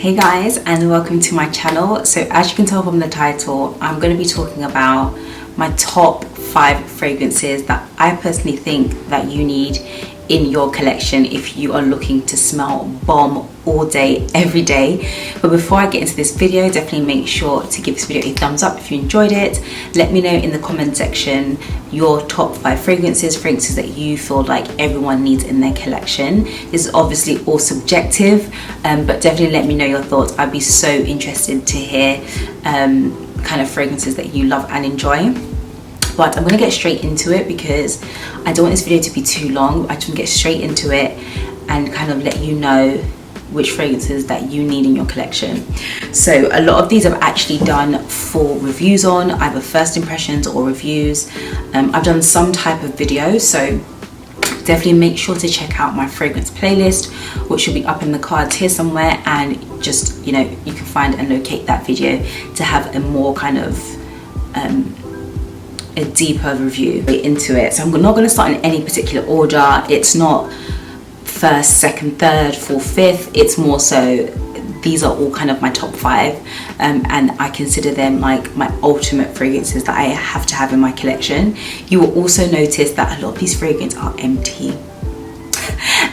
Hey guys, and welcome to my channel. So as you can tell from the title, I'm going to be talking about my top 5 fragrances that I personally think that you need in your collection if you are looking to smell bomb all day every day. But before I get into this video, definitely make sure to give this video a thumbs up if you enjoyed it. Let me know in the comment section your top 5 fragrances that you feel like everyone needs in their collection. This is obviously all subjective, but definitely let me know your thoughts. I'd be so interested to hear kind of fragrances that you love and enjoy. But I'm going to get straight into it because I don't want this video to be too long. I just want to get straight into it and kind of let you know which fragrances that you need in your collection. So a lot of these I've actually done full reviews on, either first impressions or reviews. I've done some type of video, so definitely make sure to check out my fragrance playlist, which will be up in the cards here somewhere, and just, you know, you can find and locate that video to have a more kind of a deeper review into it. So I'm not going to start in any particular order. It's not first, second, third, fourth, fifth. It's more so these are all kind of my top 5, and I consider them like my ultimate fragrances that I have to have in my collection. You will also notice that a lot of these fragrances are empty,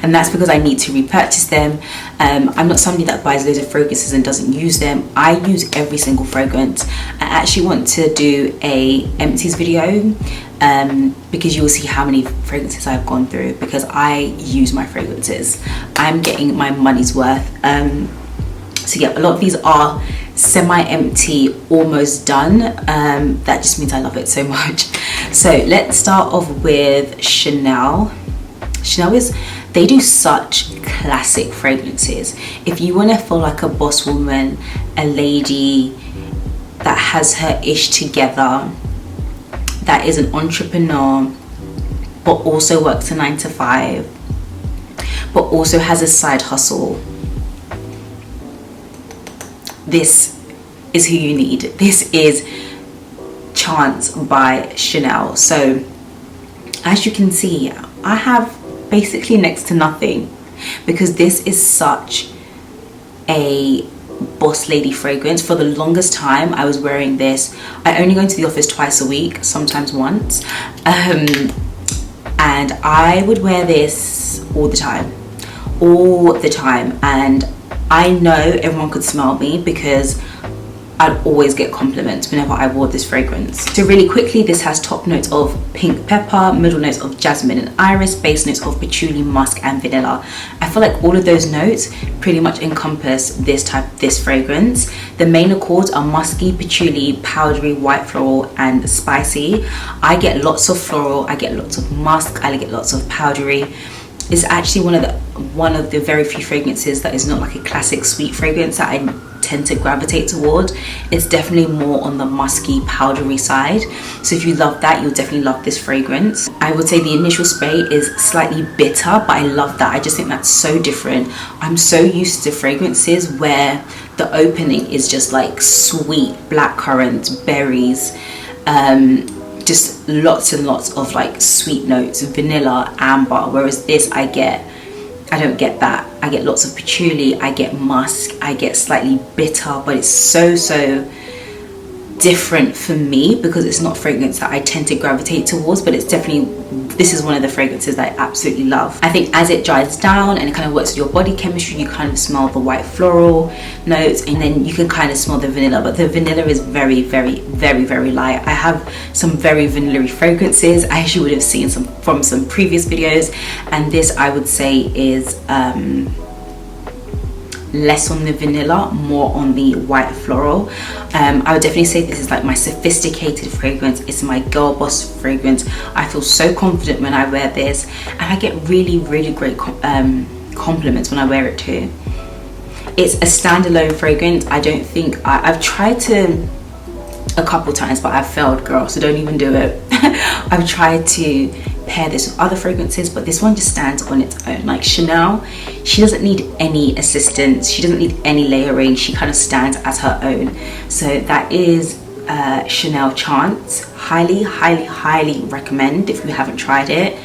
and that's because I need to repurchase them. I'm not somebody that buys loads of fragrances and doesn't use them. I use every single fragrance. I actually want to do a empties video because you will see how many fragrances I've gone through, because I use my fragrances. I'm getting my money's worth. So yeah, a lot of these are semi-empty, almost done. That just means I love it so much. So let's start off with Chanel. They do such classic fragrances. If you want to feel like a boss woman, a lady that has her ish together, that is an entrepreneur, but also works a 9 to 5, but also has a side hustle, this is who you need. This is Chance by Chanel. So as you can see, I have basically next to nothing, because this is such a boss lady fragrance. For the longest time I was wearing this. I only go into the office twice a week, sometimes once, and I would wear this all the time, and I know everyone could smell me because I'd always get compliments whenever I wore this fragrance. So really quickly, this has top notes of pink pepper, middle notes of jasmine and iris, base notes of patchouli, musk and vanilla. I feel like all of those notes pretty much encompass this fragrance. The main accords are musky, patchouli, powdery, white floral and spicy. I get lots of floral, I get lots of musk, I get lots of powdery. It's actually one of the very few fragrances that is not like a classic sweet fragrance that I tend to gravitate toward. It's definitely more on the musky, powdery side. So if you love that, you'll definitely love this fragrance. I would say the initial spray is slightly bitter, but I love that. I just think that's so different. I'm so used to fragrances where the opening is just like sweet, blackcurrant, berries, just lots and lots of like sweet notes, vanilla, amber, whereas this I don't get that. I get lots of patchouli, I get musk, I get slightly bitter, but it's so different for me because it's not a fragrance that I tend to gravitate towards, but it's definitely, this is one of the fragrances that I absolutely love. I think as it dries down and it kind of works with your body chemistry, you kind of smell the white floral notes, and then you can kind of smell the vanilla, but the vanilla is very light. I have some very vanilla-y fragrances, as you would have seen from some previous videos, and this I would say is less on the vanilla, more on the white floral. I would definitely say this is like my sophisticated fragrance. It's my girl boss fragrance. I feel so confident when I wear this, and I get really great compliments when I wear it too. It's a standalone fragrance. I don't think I've tried to a couple times, but I've failed, girl, so don't even do it. I've tried to pair this with other fragrances, but this one just stands on its own. Like Chanel, she doesn't need any assistance, she doesn't need any layering, she kind of stands as her own. So that is Chanel Chance. Highly recommend. If you haven't tried it,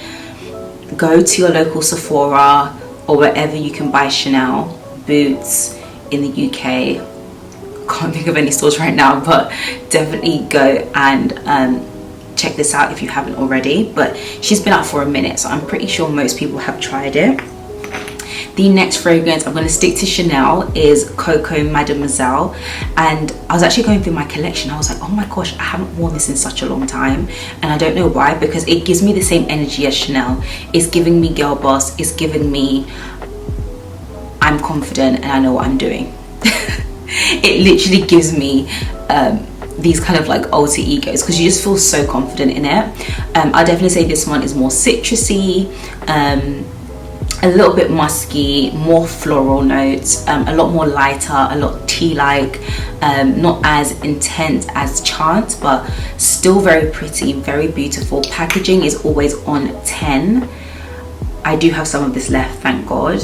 go to your local Sephora or wherever you can buy Chanel, Boots, in the UK. Can't think of any stores right now, but definitely go and check this out if you haven't already. But she's been out for a minute, so I'm pretty sure most people have tried it. The next fragrance, I'm going to stick to Chanel, is Coco Mademoiselle. And I was actually going through my collection. I was like, oh my gosh, I haven't worn this in such a long time. And I don't know why, because it gives me the same energy as Chanel. It's giving me girl boss. It's giving me, I'm confident and I know what I'm doing. It literally gives me these kind of like alter egos, because you just feel so confident in it. I definitely say this one is more citrusy, a little bit musky, more floral notes, a lot more lighter, a lot tea-like, not as intense as Chance, but still very pretty, very beautiful. Packaging is always on 10. I do have some of this left, thank God,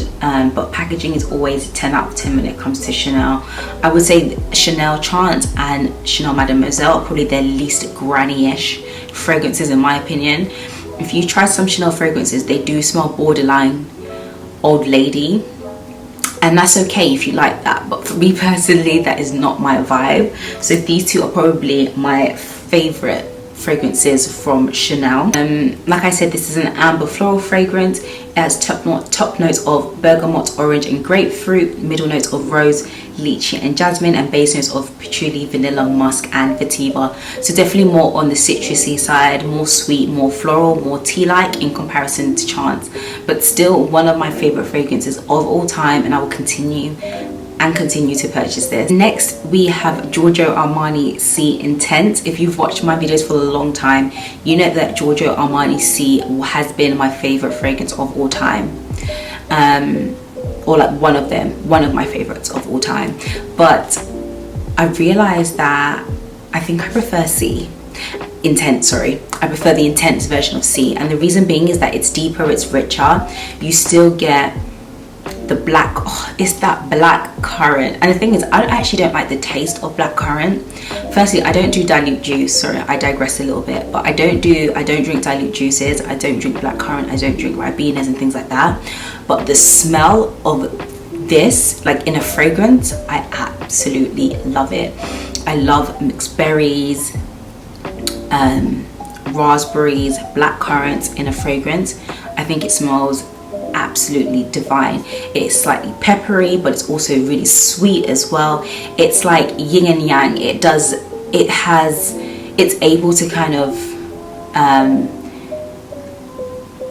but packaging is always 10 out of 10 when it comes to Chanel. I would say Chanel Chance and Chanel Mademoiselle are probably their least granny-ish fragrances in my opinion. If you try some Chanel fragrances, they do smell borderline old lady, and that's okay if you like that, but for me personally, that is not my vibe. So these two are probably my favorite fragrances from Chanel. Like I said, this is an amber floral fragrance. It has top notes of bergamot, orange and grapefruit, middle notes of rose, lychee and jasmine, and base notes of patchouli, vanilla, musk and vetiver. So definitely more on the citrusy side, more sweet, more floral, more tea-like in comparison to Chance, but still one of my favorite fragrances of all time, and I will continue to purchase this. Next we have Giorgio Armani C Intense. If you've watched my videos for a long time, you know that Giorgio Armani C has been my favorite fragrance of all time, or like one of my favorites of all time. But I realized that I think I prefer C Intense, sorry, I prefer the Intense version of C, and the reason being is that it's deeper, it's richer, you still get the black, it's that black currant. And the thing is, I actually don't like the taste of black currant. Firstly, I don't do dilute juice. Sorry, I digress a little bit, but I don't drink dilute juices. I don't drink black currant. I don't drink ribenas and things like that. But the smell of this, like in a fragrance, I absolutely love it. I love mixed berries, raspberries, black currants in a fragrance. I think it smells absolutely divine. It's slightly peppery, but it's also really sweet as well. It's like yin and yang. It's able to kind of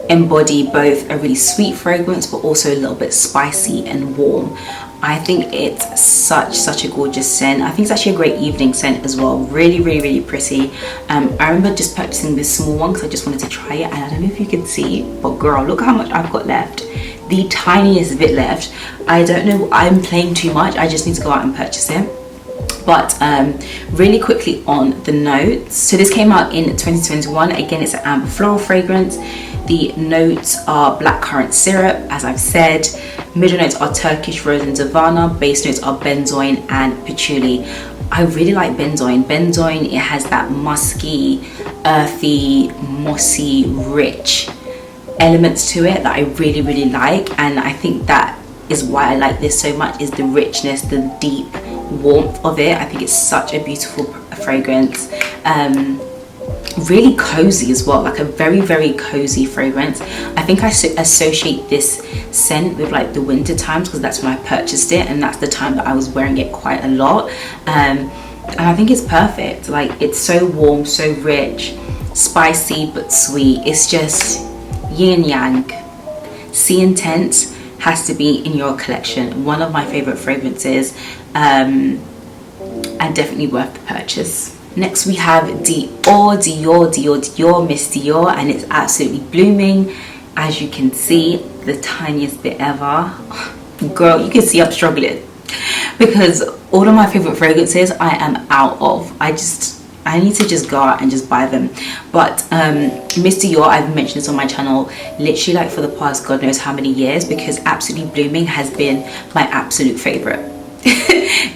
embody both a really sweet fragrance but also a little bit spicy and warm. I think it's such a gorgeous scent. I think it's actually a great evening scent as well. Really pretty. I remember just purchasing this small one because I just wanted to try it, and I don't know if you can see, but girl, look how much I've got left. The tiniest bit left. I don't know, I'm playing too much. I just need to go out and purchase it. But really quickly on the notes. So this came out in 2021. Again, it's an amber floral fragrance. The notes are blackcurrant syrup, as I've said. Middle notes are Turkish rose and Zavana. Base notes are benzoin and patchouli. I really like benzoin. Benzoin, it has that musky, earthy, mossy, rich elements to it that I really like, and I think that is why I like this so much, is the richness, the deep warmth of it. I think it's such a beautiful fragrance. Really cozy as well, like a very cozy fragrance. I think I associate this scent with like the winter times, because that's when I purchased it and that's the time that I was wearing it quite a lot, and I think it's perfect. Like, it's so warm, so rich, spicy but sweet. It's just yin and yang. C Intense has to be in your collection. One of my favorite fragrances, and definitely worth the purchase. Next we have Dior, Miss Dior, and it's absolutely blooming. As you can see, the tiniest bit ever. Girl, you can see I'm struggling because all of my favorite fragrances I am out of. I need to just go out and just buy them. But Miss Dior, I've mentioned this on my channel literally like for the past God knows how many years, because Absolutely Blooming has been my absolute favorite.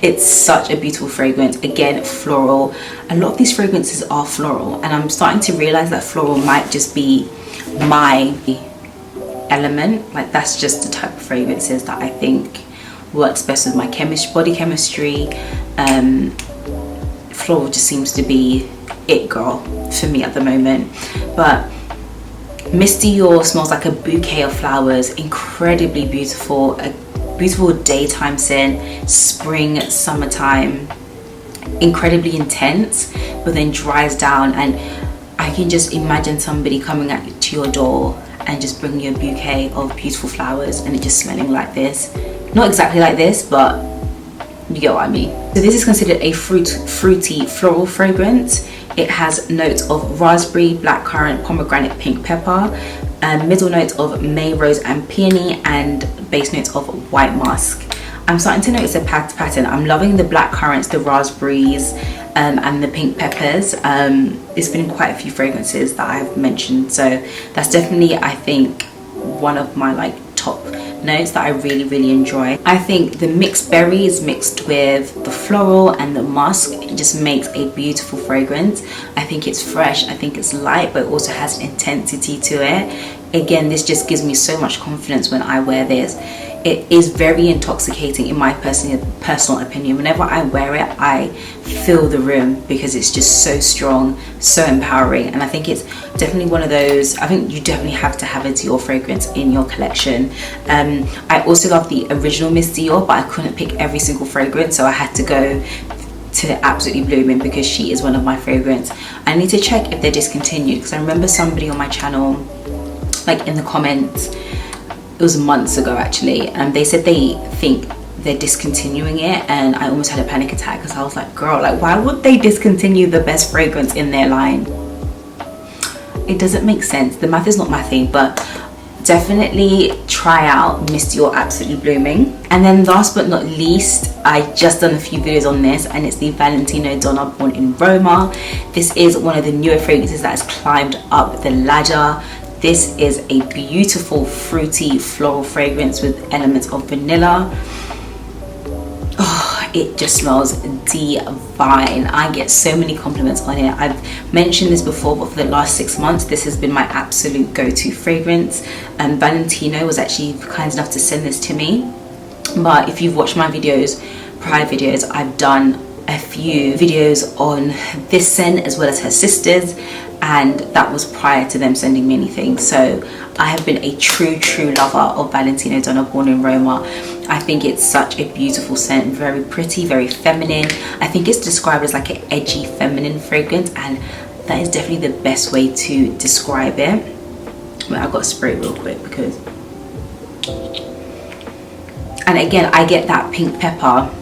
It's such a beautiful fragrance. Again, floral. A lot of these fragrances are floral, and I'm starting to realize that floral might just be my element. Like, that's just the type of fragrances that I think works best with my body chemistry. Floral just seems to be it girl for me at the moment. But Miss Dior smells like a bouquet of flowers, incredibly beautiful, a beautiful daytime scent, spring, summertime, incredibly intense, but then dries down, and I can just imagine somebody coming to your door and just bringing you a bouquet of beautiful flowers and it just smelling like this. Not exactly like this, but you get what I mean. So this is considered a fruity floral fragrance. It has notes of raspberry, blackcurrant, pomegranate, pink pepper, middle notes of may, rose and peony, and base notes of white musk. I'm starting to notice a pattern. I'm loving the blackcurrants, the raspberries, and the pink peppers. There's been quite a few fragrances that I've mentioned, so that's definitely, I think, one of my like top notes that I really enjoy. I think the mixed berries mixed with the floral and the musk, it just makes a beautiful fragrance. I think it's fresh, I think it's light, but it also has an intensity to it. Again, this just gives me so much confidence when I wear this. It is very intoxicating in my personal opinion. Whenever I wear it, I fill the room because it's just so strong, so empowering, and I think it's definitely one of those, I think you definitely have to have a Dior fragrance in your collection. I also love the original Miss Dior, but I couldn't pick every single fragrance, so I had to go to Absolutely Blooming because she is one of my favorites. I need to check if they're discontinued, because I remember somebody on my channel, like in the comments, it was months ago actually, and they said they think they're discontinuing it, and I almost had a panic attack because I was like, girl, like why would they discontinue the best fragrance in their line? It doesn't make sense. The math is not my thing, but definitely try out Miss Dior Absolutely Blooming. And then last but not least, I just done a few videos on this, and it's the Valentino Donna Born in Roma. This is one of the newer fragrances that has climbed up the ladder. This is a beautiful fruity floral fragrance with elements of vanilla. Oh, it just smells divine. I get so many compliments on it. I've mentioned this before, but for the last 6 months, this has been my absolute go-to fragrance. Valentino was actually kind enough to send this to me. But if you've watched my videos, prior videos, I've done a few videos on this scent as well as her sisters, and that was prior to them sending me anything. So I have been a true lover of Valentino Donna Born in Roma. I think it's such a beautiful scent, very pretty, very feminine. I think it's described as like an edgy feminine fragrance, and that is definitely the best way to describe it. But I've got to spray it real quick because, and again, I get that pink pepper.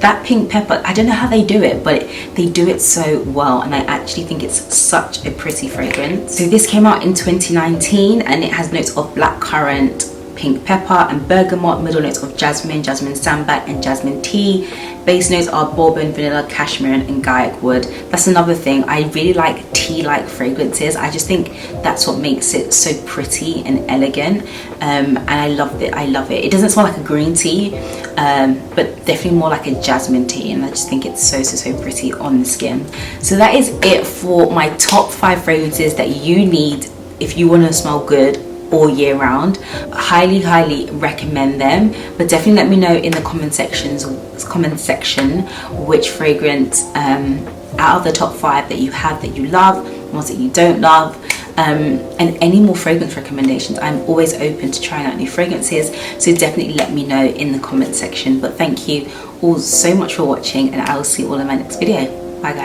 That pink pepper, I don't know how they do it, but they do it so well, and I actually think it's such a pretty fragrance. So this came out in 2019, and it has notes of blackcurrant, pink pepper and bergamot, middle notes of jasmine, jasmine sambac and jasmine tea. Base notes are bourbon, vanilla, cashmere and gaiac wood. That's another thing, I really like tea-like fragrances. I just think that's what makes it so pretty and elegant, and I love it. It doesn't smell like a green tea, but definitely more like a jasmine tea, and I just think it's so pretty on the skin. So that is it for my top 5 fragrances that you need if you want to smell good all year round. Highly recommend them, but definitely let me know in the comment section which fragrance out of the top 5 that you have that you love, ones that you don't love, and any more fragrance recommendations. I'm always open to trying out new fragrances, so definitely let me know in the comment section. But thank you all so much for watching, and I will see you all in my next video. Bye guys.